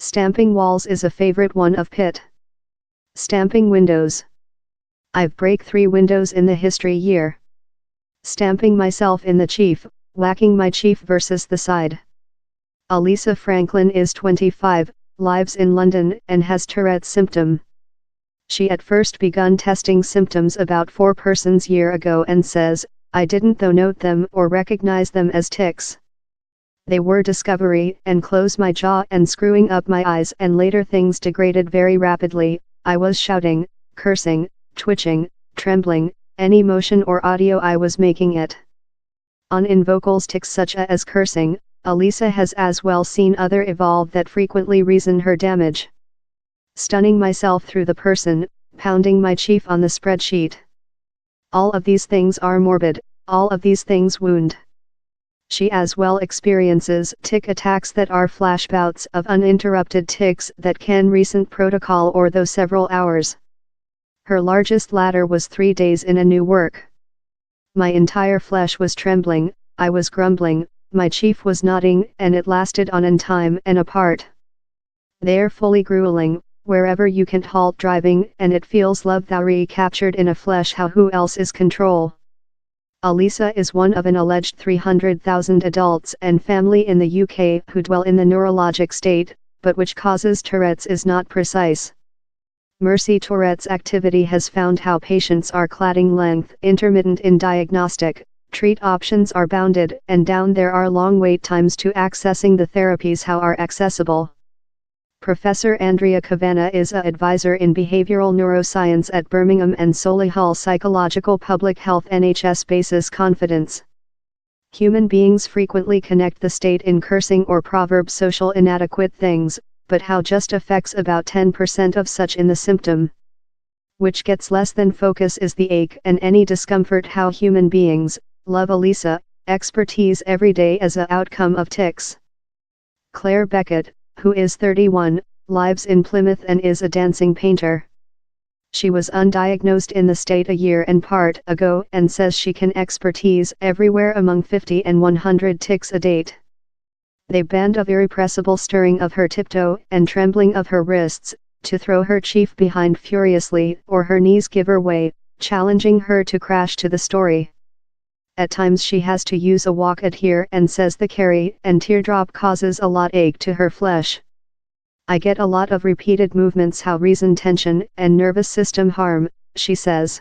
Stamping walls is a favorite one of Pitt. Stamping windows. I've break 3 windows in the history year. Stamping myself in the chief, whacking my chief versus the side. Alisa Franklin is 25, lives in London and has Tourette's symptom. She at first begun testing symptoms about 4 persons year ago and says, I didn't though note them or recognize them as tics. They were discovery and close my jaw and screwing up my eyes, and later things degraded very rapidly. I was shouting, cursing, twitching, trembling, any motion or audio I was making it. On in vocals tics such as cursing, Alisa has as well seen other evolve that frequently reason her damage. Stunning myself through the person, pounding my chief on the spreadsheet. All of these things are morbid, all of these things wound. She as well experiences tic attacks that are flashbouts of uninterrupted tics that can recent protocol or though several hours. Her largest ladder was 3 days in a new work. My entire flesh was trembling, I was grumbling, my chief was nodding, and it lasted on in time and apart. They're fully grueling, wherever you can't halt driving, and it feels love thou recaptured in a flesh how who else is control. Alisa is one of an alleged 300,000 adults and family in the UK who dwell in the neurologic state, but which causes Tourette's is not precise. Mercy Tourette's activity has found how patients are cladding length intermittent in diagnostic, treat options are bounded, and down there are long wait times to accessing the therapies how are accessible. Professor Andrea Kavanagh is a advisor in behavioral neuroscience at Birmingham and Solihull Psychological Public Health NHS Basis Confidence. Human beings frequently connect the state in cursing or proverb social inadequate things, but how just affects about 10% of such in the symptom. Which gets less than focus is the ache and any discomfort how human beings, love Alisa, expertise every day as a outcome of tics. Claire Beckett, who is 31, lives in Plymouth and is a dancing painter. She was undiagnosed in the state a year and part ago and says she can expertise everywhere among 50 and 100 tics a date. They banned of irrepressible stirring of her tiptoe and trembling of her wrists, to throw her chief behind furiously or her knees give her way, challenging her to crash to the story. At times she has to use a walk adhere and says the carry and teardrop causes a lot ache to her flesh. I get a lot of repeated movements how reason tension and nervous system harm, she says.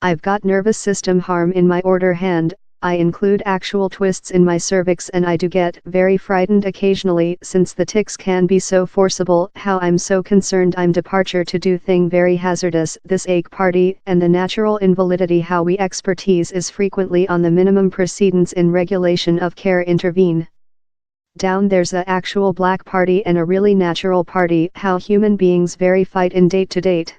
I've got nervous system harm in my order hand, I include actual twists in my cervix, and I do get very frightened occasionally since the tics can be so forcible how I'm so concerned I'm departure to do thing very hazardous this ache party and the natural invalidity how we expertise is frequently on the minimum precedence in regulation of care intervene. Down there's a actual black party and a really natural party how human beings very fight in date to date.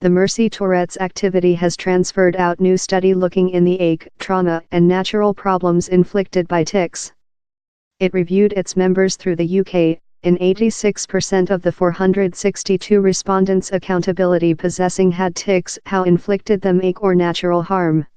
The Mercy Tourette's activity has transferred out new study looking in the ache, trauma and natural problems inflicted by tics. It reviewed its members through the UK, in 86% of the 462 respondents accountability possessing had tics how inflicted them ache or natural harm.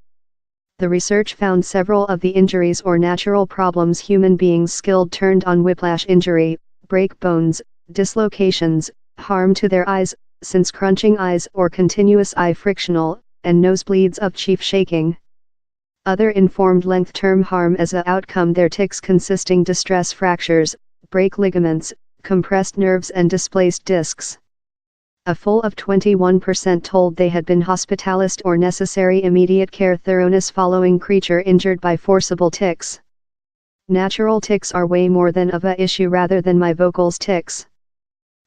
The research found several of the injuries or natural problems human beings skilled turned on whiplash injury, break bones, dislocations, harm to their eyes, since crunching eyes or continuous eye frictional, and nosebleeds of chief shaking. Other informed length-term harm as a outcome their tics consisting distress fractures, break ligaments, compressed nerves and displaced discs. A full of 21% told they had been hospitalized or necessary immediate care thoroughness following creature injured by forcible tics. Natural tics are way more than of a issue rather than my vocals tics.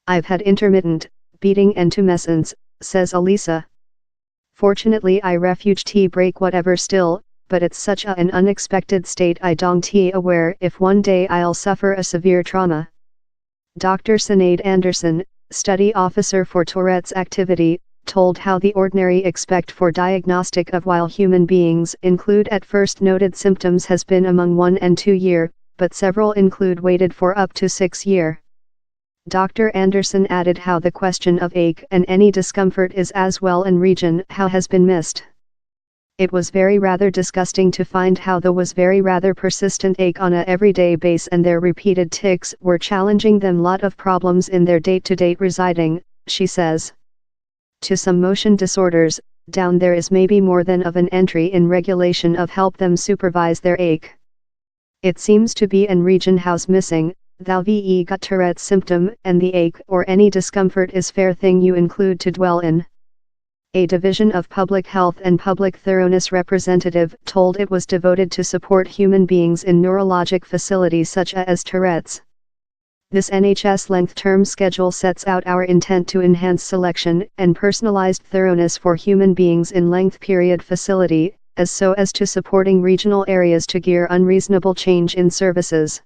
I've had intermittent, beating and tumescence, says Alisa. Fortunately I refugee break whatever still, but it's such an unexpected state I don't aware if one day I'll suffer a severe trauma. Dr. Sinead Anderson, study officer for Tourette's activity, told how the ordinary expect for diagnostic of while human beings include at first noted symptoms has been among 1 and 2 year, but several include waited for up to 6 year. Dr. Anderson added how the question of ache and any discomfort is as well in region how has been missed. It was very rather disgusting to find how there was very rather persistent ache on a everyday base, and their repeated tics were challenging them lot of problems in their day-to-day residing, she says. To some motion disorders, down there is maybe more than of an entry in regulation of help them supervise their ache. It seems to be an region house missing, thou ve got Tourette's symptom, and the ache or any discomfort is fair thing you include to dwell in. A Division of Public Health and Public Thoroughness representative told it was devoted to support human beings in neurologic facilities such as Tourette's. This NHS length-term schedule sets out our intent to enhance selection and personalized thoroughness for human beings in length period facility, as so as to supporting regional areas to gear unreasonable change in services.